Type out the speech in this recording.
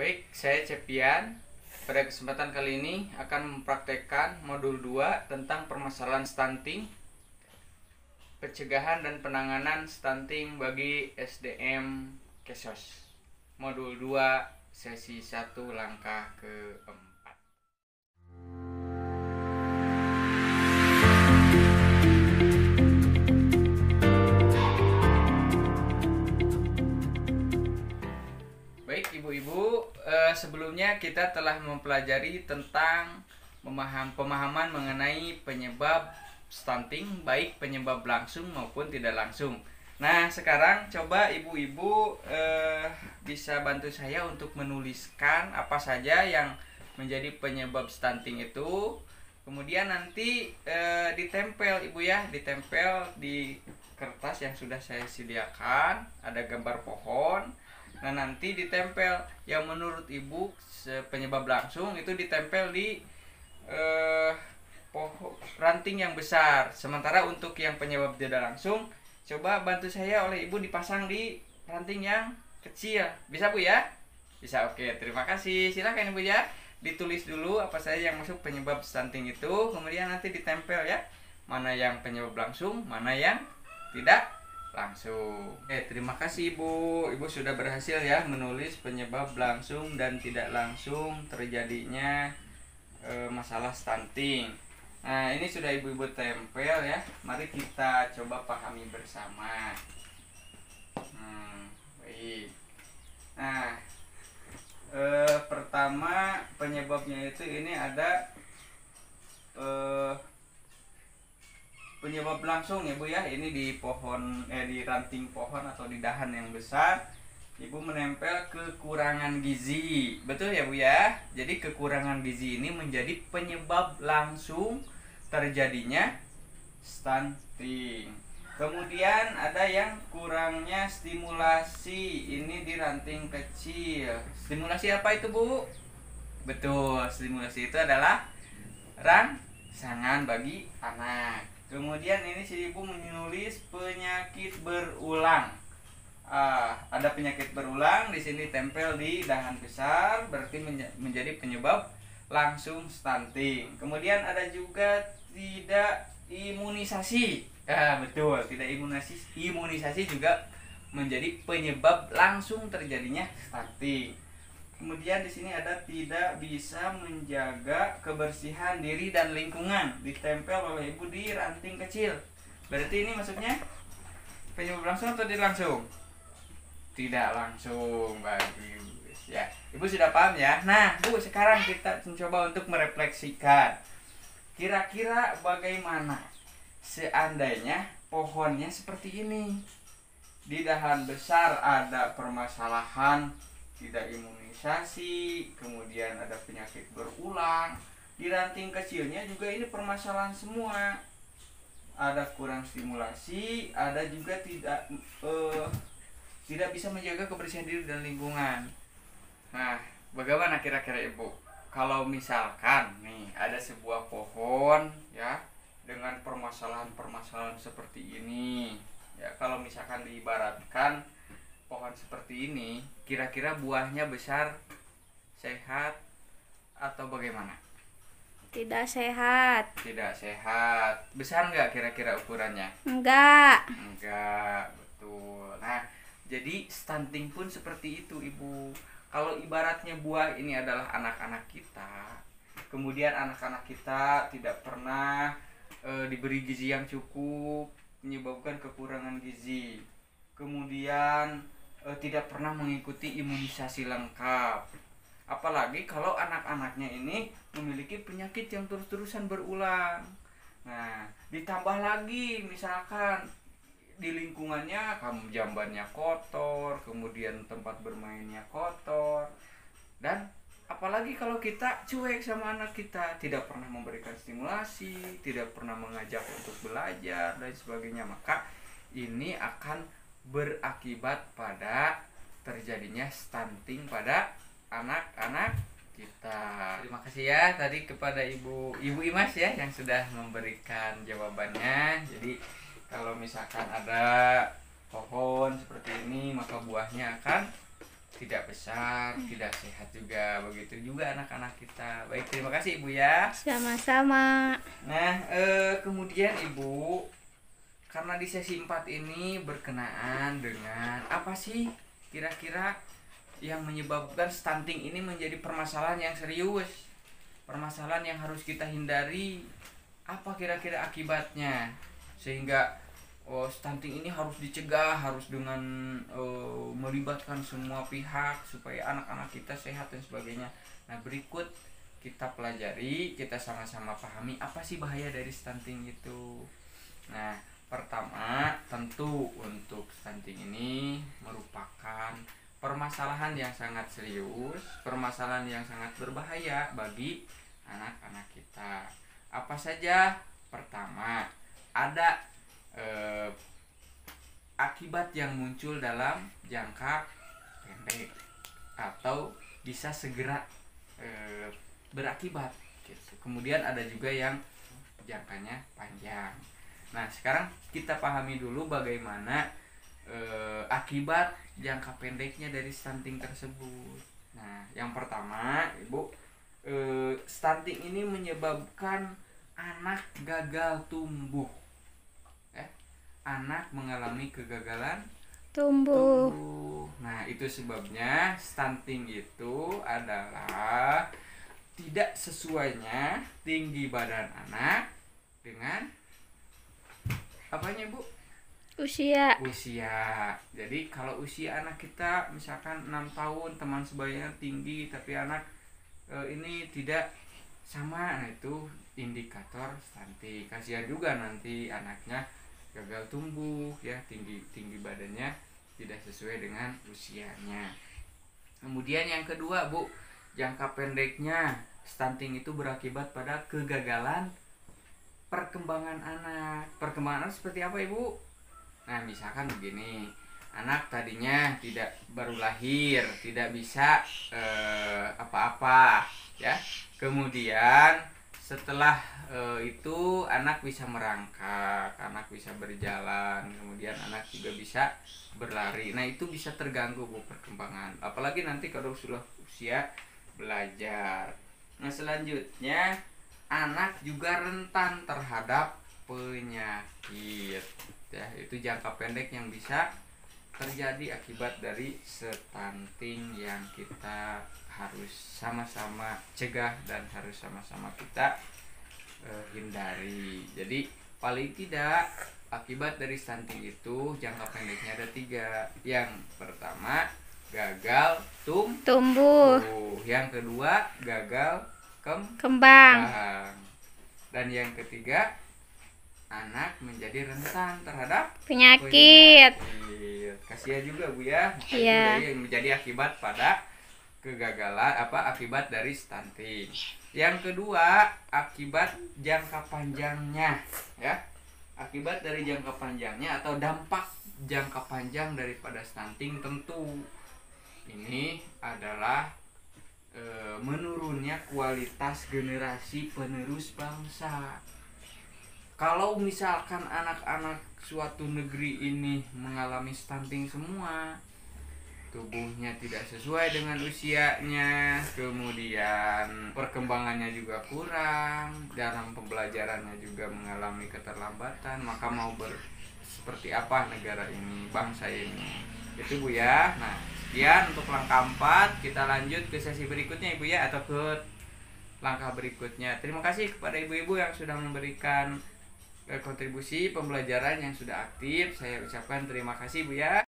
Baik, saya Cepian. Pada kesempatan kali ini akan mempraktekkan modul 2 tentang permasalahan stunting, pencegahan dan penanganan stunting bagi SDM Kesos. Modul 2 sesi 1 langkah keempat. Baik ibu-ibu, sebelumnya kita telah mempelajari tentang pemahaman mengenai penyebab stunting, baik penyebab langsung maupun tidak langsung. Nah, sekarang coba ibu-ibu bisa bantu saya untuk menuliskan apa saja yang menjadi penyebab stunting itu. Kemudian nanti ditempel ibu ya, ditempel di kertas yang sudah saya sediakan, ada gambar pohon. Nah, nanti ditempel yang menurut ibu penyebab langsung itu ditempel di pohon ranting yang besar. Sementara untuk yang penyebab tidak langsung, coba bantu saya oleh ibu dipasang di ranting yang kecil. Bisa bu ya? Bisa, oke. Terima kasih. Silakan ibu ya. Ditulis dulu apa saja yang masuk penyebab stunting itu. Kemudian nanti ditempel ya. Mana yang penyebab langsung, mana yang tidak langsung. Terima kasih ibu. Ibu sudah berhasil ya menulis penyebab langsung dan tidak langsung terjadinya masalah stunting. Nah, ini sudah ibu-ibu tempel ya. Mari kita coba pahami bersama. Baik. Nah, pertama penyebabnya itu ini ada penyebab langsung ya bu ya. Ini di pohon di ranting pohon atau di dahan yang besar, ibu menempel kekurangan gizi. Betul ya bu ya. Jadi kekurangan gizi ini menjadi penyebab langsung terjadinya stunting. Kemudian ada yang kurangnya stimulasi, ini di ranting kecil. Stimulasi apa itu bu? Betul, stimulasi itu adalah rangsangan bagi anak. Kemudian ini si ibu menulis penyakit berulang. Ada penyakit berulang di sini tempel di dahan besar, berarti menjadi penyebab langsung stunting. Kemudian ada juga tidak imunisasi. Betul, tidak imunisasi juga menjadi penyebab langsung terjadinya stunting. Kemudian di sini ada tidak bisa menjaga kebersihan diri dan lingkungan, ditempel oleh ibu di ranting kecil. Berarti ini maksudnya penyebab langsung atau tidak langsung? Tidak langsung, bagus ya. Ibu sudah paham ya. Nah, bu, sekarang kita mencoba untuk merefleksikan. Kira-kira bagaimana seandainya pohonnya seperti ini? Di dahan besar ada permasalahan tidak imunisasi, kemudian ada penyakit berulang. Di ranting kecilnya juga ini permasalahan semua. Ada kurang stimulasi, ada juga tidak bisa menjaga kebersihan diri dan lingkungan. Nah, bagaimana kira-kira ibu? Kalau misalkan nih ada sebuah pohon ya dengan permasalahan-permasalahan seperti ini, ya kalau misalkan diibaratkan pohon seperti ini, kira-kira buahnya besar, sehat, atau bagaimana? Tidak sehat. Tidak sehat. Besar nggak kira-kira ukurannya? Enggak. Enggak, betul. Nah, jadi stunting pun seperti itu ibu. Kalau ibaratnya buah ini adalah anak-anak kita, kemudian anak-anak kita tidak pernah diberi gizi yang cukup, menyebabkan kekurangan gizi. Kemudian tidak pernah mengikuti imunisasi lengkap. Apalagi kalau anak-anaknya ini memiliki penyakit yang terus-terusan berulang. Nah, ditambah lagi misalkan di lingkungannya jambannya kotor, kemudian tempat bermainnya kotor, dan apalagi kalau kita cuek sama anak kita, tidak pernah memberikan stimulasi, tidak pernah mengajak untuk belajar dan sebagainya, maka ini akan berakibat pada terjadinya stunting pada anak-anak kita. Terima kasih ya tadi kepada Ibu Imas ya yang sudah memberikan jawabannya. Jadi kalau misalkan ada pohon seperti ini, maka buahnya akan tidak besar, tidak sehat juga. Begitu juga anak-anak kita. Baik, terima kasih Ibu ya. Sama-sama. Nah, kemudian Ibu, karena di sesi 4 ini berkenaan dengan apa sih kira-kira yang menyebabkan stunting ini menjadi permasalahan yang serius, permasalahan yang harus kita hindari. Apa kira-kira akibatnya sehingga stunting ini harus dicegah, harus dengan melibatkan semua pihak supaya anak-anak kita sehat dan sebagainya. Nah, berikut kita pelajari, kita sama-sama pahami apa sih bahaya dari stunting itu. Nah, pertama, tentu untuk stunting ini merupakan permasalahan yang sangat serius, permasalahan yang sangat berbahaya bagi anak-anak kita. Apa saja? Pertama, ada akibat yang muncul dalam jangka pendek atau bisa segera berakibat gitu. Kemudian ada juga yang jangkanya panjang. Nah, sekarang kita pahami dulu bagaimana akibat jangka pendeknya dari stunting tersebut. Nah, yang pertama, Ibu, stunting ini menyebabkan anak gagal tumbuh. Anak mengalami kegagalan Tumbuh. Nah, itu sebabnya stunting itu adalah tidak sesuainya tinggi badan anak dengan apanya, Bu? Usia. Jadi kalau usia anak kita misalkan 6 tahun, teman sebayanya tinggi tapi anak ini tidak sama, nah itu indikator stunting. Kasihan juga nanti anaknya gagal tumbuh ya, tinggi badannya tidak sesuai dengan usianya. Kemudian yang kedua, Bu, jangka pendeknya stunting itu berakibat pada kegagalan perkembangan anak. Perkembangan anak seperti apa, Ibu? Nah, misalkan begini, anak tadinya baru lahir, tidak bisa apa-apa ya. Kemudian setelah itu anak bisa merangkak, anak bisa berjalan, kemudian anak juga bisa berlari. Nah, itu bisa terganggu, Bu, perkembangan. Apalagi nanti kalau sudah usia belajar. Nah, selanjutnya anak juga rentan terhadap penyakit. Ya, itu jangka pendek yang bisa terjadi akibat dari stunting yang kita harus sama-sama cegah dan harus sama-sama kita hindari. Jadi paling tidak akibat dari stunting itu jangka pendeknya ada 3. Yang pertama, gagal Tumbuh. Yang kedua, gagal Kembang. Dan yang ketiga, anak menjadi rentan terhadap Penyakit. Kasihan juga, Bu ya. Iya. Itu yang menjadi akibat pada kegagalan akibat dari stunting. Yang kedua, akibat jangka panjangnya ya. Akibat dari jangka panjangnya atau dampak jangka panjang daripada stunting tentu ini adalah menurunnya kualitas generasi penerus bangsa. Kalau misalkan anak-anak suatu negeri ini mengalami stunting semua, tubuhnya tidak sesuai dengan usianya, kemudian perkembangannya juga kurang, dalam pembelajarannya juga mengalami keterlambatan, maka mau seperti apa negara ini, bangsa ini? Itu, Bu ya. Nah, sekian untuk langkah 4. Kita lanjut ke sesi berikutnya, Ibu ya, atau ke langkah berikutnya. Terima kasih kepada ibu-ibu yang sudah memberikan kontribusi pembelajaran yang sudah aktif. Saya ucapkan terima kasih, Bu ya.